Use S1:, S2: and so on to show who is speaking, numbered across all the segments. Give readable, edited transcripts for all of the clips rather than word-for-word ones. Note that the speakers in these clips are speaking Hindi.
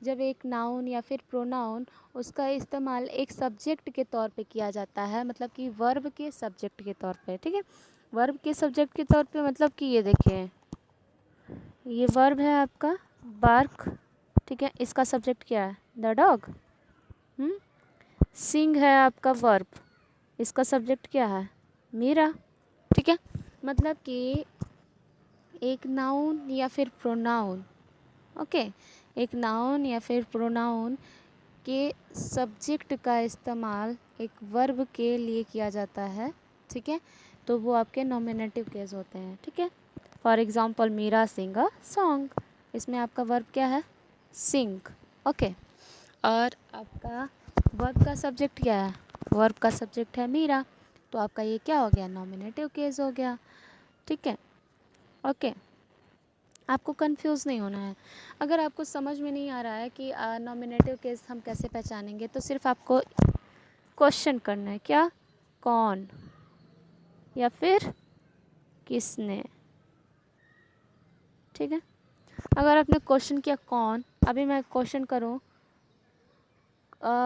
S1: जब एक नाउन या फिर प्रोनाउन उसका इस्तेमाल एक सब्जेक्ट के तौर पे किया जाता है, मतलब कि वर्ब के सब्जेक्ट के तौर पे, ठीक है। वर्ब के सब्जेक्ट के तौर पे मतलब कि ये देखिए, ये वर्ब है आपका बार्क, ठीक है। इसका सब्जेक्ट क्या है? The dog. सिंग है आपका वर्ब, इसका सब्जेक्ट क्या है? मीरा, ठीक है। मतलब कि एक नाउन या फिर प्रोनाउन, ओके, एक नाउन या फिर प्रोनाउन के सब्जेक्ट का इस्तेमाल एक वर्ब के लिए किया जाता है, ठीक है। तो वो आपके नॉमिनेटिव केस होते हैं, ठीक है। For example Meera sing a song, इसमें आपका वर्ब क्या है? Sing, okay. और आपका वर्ब का सब्जेक्ट क्या है? वर्ब का सब्जेक्ट है मीरा, तो आपका ये क्या हो गया? नॉमिनेटिव केस हो गया, ठीक है, ओके। आपको कंफ्यूज नहीं होना है। अगर आपको समझ में नहीं आ रहा है कि नॉमिनेटिव केस हम कैसे पहचानेंगे, तो सिर्फ आपको क्वेश्चन करना है, क्या? कौन या फिर किसने, ठीक है। अगर आपने क्वेश्चन किया कौन, अभी मैं क्वेश्चन करूँ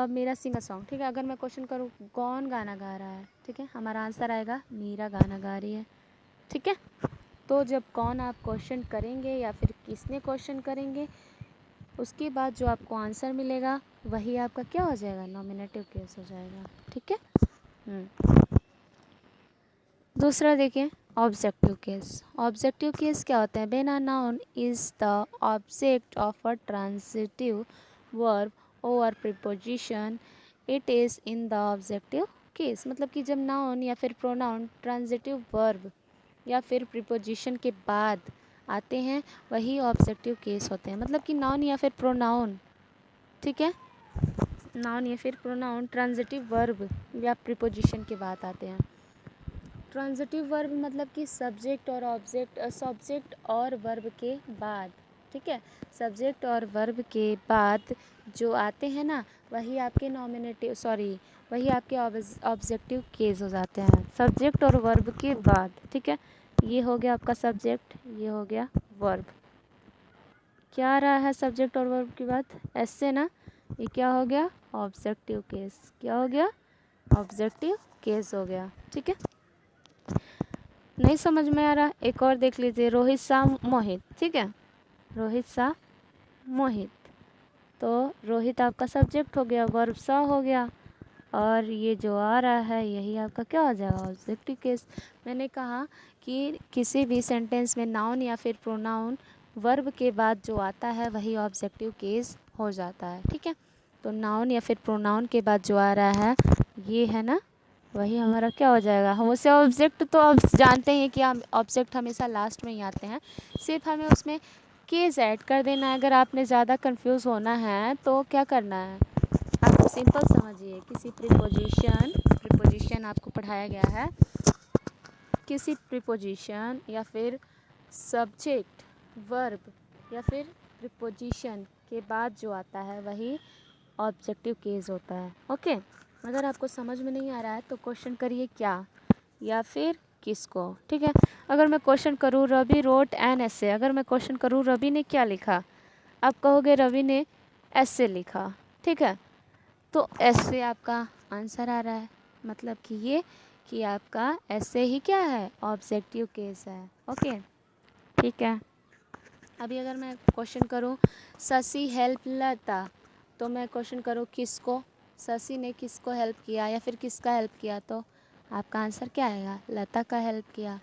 S1: मीरा सिंग अ सॉन्ग, ठीक है। अगर मैं क्वेश्चन करूँ कौन गाना गा रहा है, ठीक है, हमारा आंसर आएगा मीरा गाना गा रही है, ठीक है। तो जब कौन आप क्वेश्चन करेंगे या फिर किसने क्वेश्चन करेंगे, उसके बाद जो आपको आंसर मिलेगा वही आपका क्या हो जाएगा? नॉमिनेटिव केस हो जाएगा, ठीक है। दूसरा देखिए, ऑब्जेक्टिव केस। ऑब्जेक्टिव केस क्या होते हैं? When a noun is the object of a transitive verb और preposition, it is in the objective case. मतलब कि जब नाउन या फिर प्रोनाउन ट्रांजिटिव वर्ब या फिर प्रीपोजिशन के बाद आते हैं, वही ऑब्जेक्टिव केस होते हैं। मतलब कि नाउन या फिर प्रोनाउन, ठीक है, नाउन या फिर प्रोनाउन ट्रांजिटिव वर्ब या प्रीपोजिशन के बाद आते हैं। ट्रांजिटिव वर्ब मतलब कि सब्जेक्ट और ऑब्जेक्ट, सब्जेक्ट और वर्ब के बाद, ठीक है। सब्जेक्ट और वर्ब के बाद जो आते हैं ना, वही आपके नॉमिनेटिव, सॉरी, वही आपके ऑब्जेक्टिव केस हो जाते हैं, सब्जेक्ट और वर्ब के बाद, ठीक है। ये हो गया आपका सब्जेक्ट, ये हो गया वर्ब। क्या आ रहा है सब्जेक्ट और वर्ब के बाद? ऐसे ना, ये क्या हो गया? Objective case. क्या हो गया? ऑब्जेक्टिव केस हो गया, ठीक है। नहीं समझ में आ रहा, एक और देख लीजिए, रोहित शाह मोहित, ठीक है। रोहित शाह मोहित, तो रोहित आपका सब्जेक्ट हो गया, वर्ब शाह हो गया, और ये जो आ रहा है यही आपका क्या हो जाएगा? Objective case. मैंने कहा कि किसी भी सेंटेंस में नाउन या फिर प्रोनाउन वर्ब के बाद जो आता है वही ऑब्जेक्टिव केस हो जाता है, ठीक है। तो नाउन या फिर प्रोनाउन के बाद जो आ रहा है ये है ना, वही हमारा क्या हो जाएगा? हम उसे ऑब्जेक्ट, तो अब जानते हैं कि हम ऑब्जेक्ट हमेशा लास्ट में ही आते हैं, सिर्फ हमें उसमें केस ऐड कर देना है। अगर आपने ज़्यादा कंफ्यूज होना है तो क्या करना है, आप सिंपल समझिए, किसी प्रीपोजिशन आपको पढ़ाया गया है, किसी प्रीपोजिशन या फिर सब्जेक्ट, वर्ब या फिर प्रीपोजिशन के बाद जो आता है वही ऑब्जेक्टिव केस होता है, ओके। अगर आपको समझ में नहीं आ रहा है तो क्वेश्चन करिए क्या या फिर किसको, ठीक है। अगर मैं क्वेश्चन करूँ रवि रोट एन एसे, अगर मैं क्वेश्चन करूँ रवि ने क्या लिखा, आप कहोगे रवि ने ऐसे लिखा, ठीक है। तो ऐसे आपका आंसर आ रहा है, मतलब कि ये कि आपका ऐसे ही क्या है? ऑब्जेक्टिव केस है, ओके, ठीक है। अभी अगर मैं क्वेश्चन करूँ शशि हेल्प लता, तो मैं क्वेश्चन करूँ किसको, शशि ने किसको हेल्प किया या फिर किसका हेल्प किया, तो आपका आंसर क्या आएगा? लता का हेल्प किया।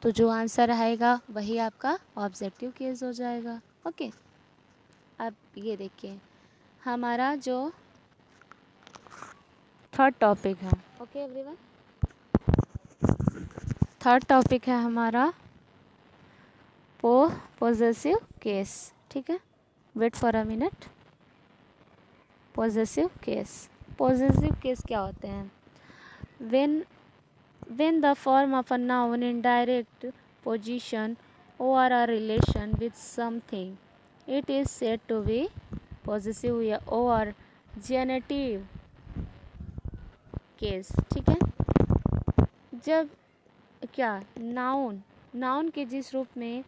S1: तो जो आंसर आएगा वही आपका ऑब्जेक्टिव केस हो जाएगा, ओके। अब ये देखिए, हमारा जो थर्ड टॉपिक है, ओके एवरीवन, थर्ड टॉपिक है हमारा पोजेसिव केस, ठीक है। Wait for a minute. Possessive case, possessive case क्या होते हैं? when the form of a noun in direct position or a relation with something, it is said to be possessive or genitive case, ठीक है। जब क्या नाउन के जिस रूप में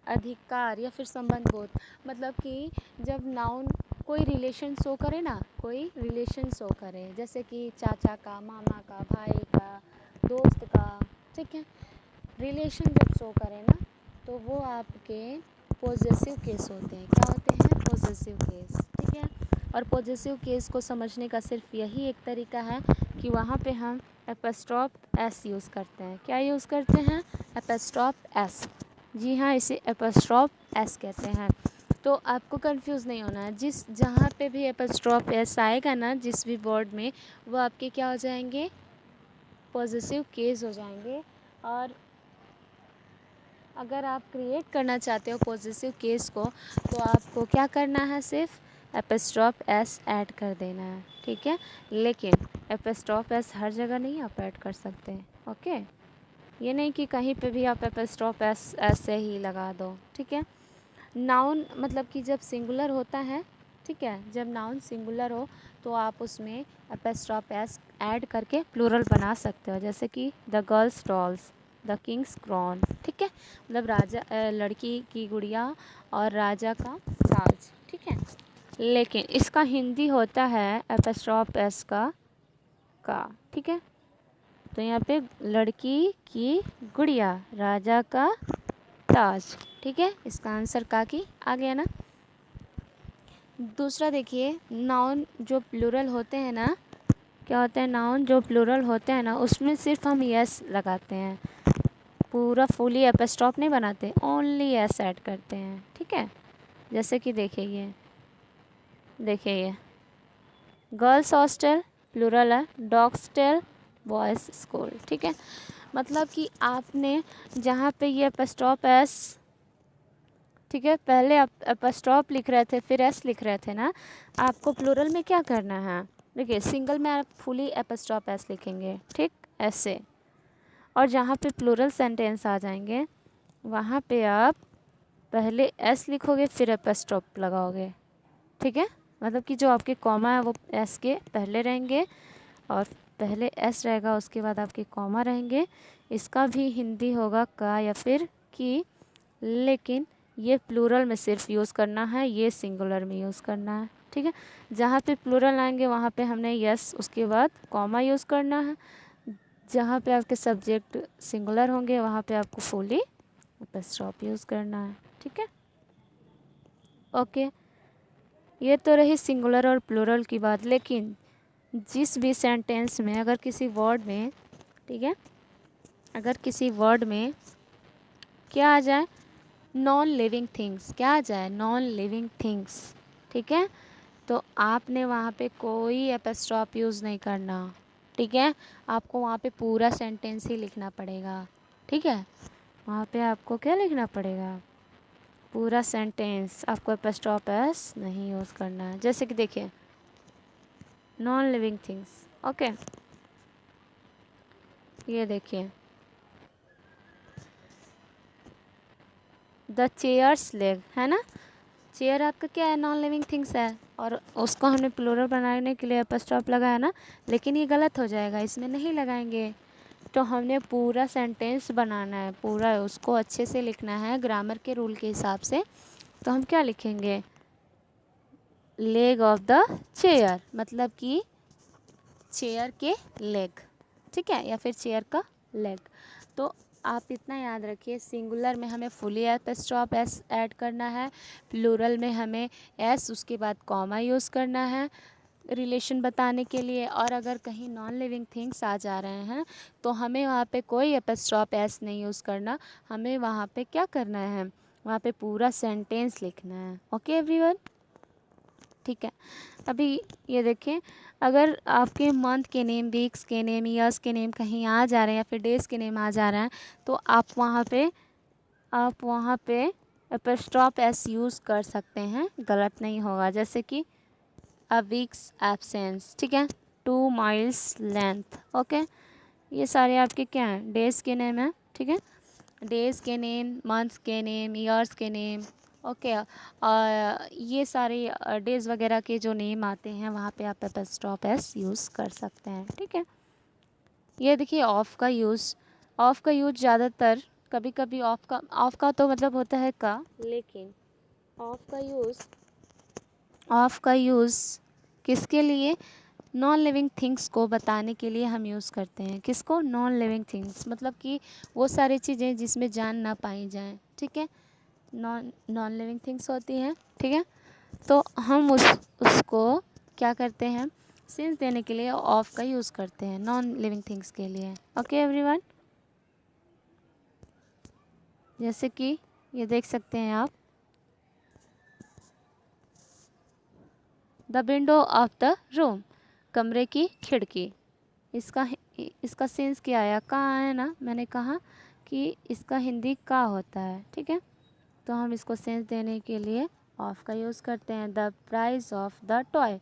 S1: अधिकार या फिर संबंध बोध, मतलब कि जब नाउन कोई रिलेशन शो करे ना, कोई रिलेशन शो करे, जैसे कि चाचा का, मामा का, भाई का, दोस्त का, ठीक है। रिलेशन जब शो करे ना तो वो आपके पॉजेसिव केस होते हैं। क्या होते हैं? पॉजेसिव केस, ठीक है। और पॉजेसिव केस को समझने का सिर्फ यही एक तरीका है कि वहाँ पे हम एपस्ट्रॉफ एस यूज़ करते हैं। क्या यूज़ करते हैं? Apostrophe S. जी हाँ, इसे एपस्ट्रॉफ एस कहते हैं। तो आपको कंफ्यूज नहीं होना है, जहाँ पे भी एपस्ट्रॉफ एस आएगा ना जिस भी वर्ड में, वो आपके क्या हो जाएंगे? पॉजेसिव केस हो जाएंगे। और अगर आप क्रिएट करना चाहते हो पॉजेसिव केस को तो आपको क्या करना है? सिर्फ एपस्ट्रॉफ एस ऐड कर देना है, ठीक है। लेकिन एपस्ट्रॉफ एस हर जगह नहीं आप ऐड कर सकते, ओके। ये नहीं कि कहीं पे भी आप एपस्ट्रॉफ एस ऐसे ही लगा दो, ठीक है। नाउन मतलब कि जब सिंगुलर होता है, ठीक है, जब नाउन सिंगुलर हो तो आप उसमें एपस्ट्रॉफ एस ऐड करके प्लूरल बना सकते हो, जैसे कि the girls dolls, the kings crown, ठीक है। मतलब राजा लड़की की गुड़िया और राजा का ताज, ठीक है। लेकिन इसका हिंदी होता है एपस्ट्रॉफ एस का, ठीक है। तो यहाँ पे लड़की की गुड़िया, राजा का ताज, ठीक है। इसका आंसर का की आ गया ना। दूसरा देखिए, नाउन जो प्लूरल होते हैं ना, क्या होते हैं? नाउन जो प्लूरल होते हैं ना उसमें सिर्फ हम यस लगाते हैं, पूरा फुली एपस्ट्रॉफ नहीं बनाते, ओनली यस ऐड करते हैं, ठीक है। जैसे कि देखिए ये गर्ल्स हॉस्टल प्लूरल है, डॉग्स टेल, बॉयज़ स्कूल, ठीक है। मतलब कि आपने जहाँ पे ये एपस्ट्रॉफ एस, ठीक है, पहले आप एपस्ट्रॉफ लिख रहे थे फिर एस लिख रहे थे ना, आपको प्लूरल में क्या करना है? देखिए सिंगल में आप फुली एपस्ट्रॉफ एस लिखेंगे, ठीक, ऐसे। और जहाँ पे प्लूरल सेंटेंस आ जाएंगे वहाँ पे आप पहले एस लिखोगे फिर एपस्ट्रॉफ लगाओगे, ठीक है। मतलब कि जो आपके कॉमा है वो एस के पहले रहेंगे और पहले एस रहेगा, उसके बाद आपके कॉमा रहेंगे। इसका भी हिंदी होगा का या फिर की, लेकिन ये प्लूरल में सिर्फ यूज़ करना है, ये सिंगुलर में यूज़ करना है, ठीक है। जहाँ पे प्लूरल आएंगे वहाँ पे हमने यस उसके बाद कॉमा यूज़ करना है। जहाँ पे आपके सब्जेक्ट सिंगुलर होंगे वहाँ पे आपको फुली एपस्ट्रॉफ यूज़ करना है, ठीक है, ओके। ये तो रही सिंगुलर और प्लूरल की बात। लेकिन जिस भी सेंटेंस में अगर किसी वर्ड में, ठीक है, अगर किसी वर्ड में क्या आ जाए? नॉन लिविंग थिंग्स, क्या आ जाए? नॉन लिविंग थिंग्स, ठीक है। तो आपने वहाँ पे कोई एपस्ट्रॉफ यूज़ नहीं करना, ठीक है। आपको वहाँ पे पूरा सेंटेंस ही लिखना पड़ेगा, ठीक है। वहाँ पे आपको क्या लिखना पड़ेगा? पूरा सेंटेंस, आपको एपस्ट्रॉफ एस नहीं यूज़ करना है। जैसे कि देखिए नॉन लिविंग थिंग्स, ओके, ये देखिए द चेयर्स लेग, है ना। चेयर आपका क्या है? नॉन लिविंग थिंग्स है, और उसको हमने प्लूरल बनाने के लिए एपस्ट्रॉफ लगाया ना, लेकिन ये गलत हो जाएगा, इसमें नहीं लगाएंगे। तो हमने पूरा सेंटेंस बनाना है, पूरा उसको अच्छे से लिखना है ग्रामर के रूल के हिसाब से। तो हम क्या लिखेंगे? लेग ऑफ द चेयर, मतलब कि चेयर के लेग, ठीक है, या फिर चेयर का लेग। तो आप इतना याद रखिए, सिंगुलर में हमें फुली एपस्ट्रॉफ एस ऐड करना है, प्लूरल में हमें एस उसके बाद कॉमा यूज़ करना है रिलेशन बताने के लिए। और अगर कहीं नॉन लिविंग थिंग्स आ जा रहे हैं तो हमें वहाँ पे कोई एपस्ट्रॉफ एस नहीं यूज़ करना, हमें वहाँ पे क्या करना है? वहाँ पे पूरा सेंटेंस लिखना है, ओके एवरीवन, ठीक है। अभी ये देखें, अगर आपके मंथ के नेम, वीक्स के नेम, ईयर्स के नेम कहीं आ जा रहे हैं या फिर डेज़ के नेम आ जा रहे हैं तो आप वहाँ पे एपस्ट्रॉफ एस यूज़ कर सकते हैं, गलत नहीं होगा। जैसे कि अ वीक्स एब्सेंस, ठीक है, 2 माइल्स लेंथ, ओके। ये सारे आपके क्या हैं? डेज़ के नेम हैं, ठीक है। डेज़ के नेम, मंथ्स के नेम, ईयर्स के नेम, ओके। और ये सारे डेज़ वगैरह के जो नेम आते हैं वहाँ पे आप एपस्ट्रॉफ एस यूज़ कर सकते हैं, ठीक है। ये देखिए ऑफ़ का यूज़ ज़्यादातर, कभी कभी ऑफ़ का तो मतलब होता है का, लेकिन ऑफ़ का यूज़ ऑफ का यूज़ किसके लिए? नॉन लिविंग थिंग्स को बताने के लिए हम यूज़ करते हैं। किसको? नॉन लिविंग थिंग्स, मतलब कि वो सारी चीज़ें जिसमें जान ना पाई जाएं, ठीक है, नॉन लिविंग थिंग्स होती हैं, ठीक है। तो हम उसको क्या करते हैं? सेंस देने के लिए ऑफ का यूज़ करते हैं नॉन लिविंग थिंग्स के लिए। ओके एवरीवन, जैसे कि ये देख सकते हैं आप, the window of the room, कमरे की खिड़की। इसका सेंस क्या आया? का आया ना, मैंने कहा कि इसका हिंदी का होता है, ठीक है। तो हम इसको सेंस देने के लिए ऑफ का यूज़ करते हैं। The price of the toy,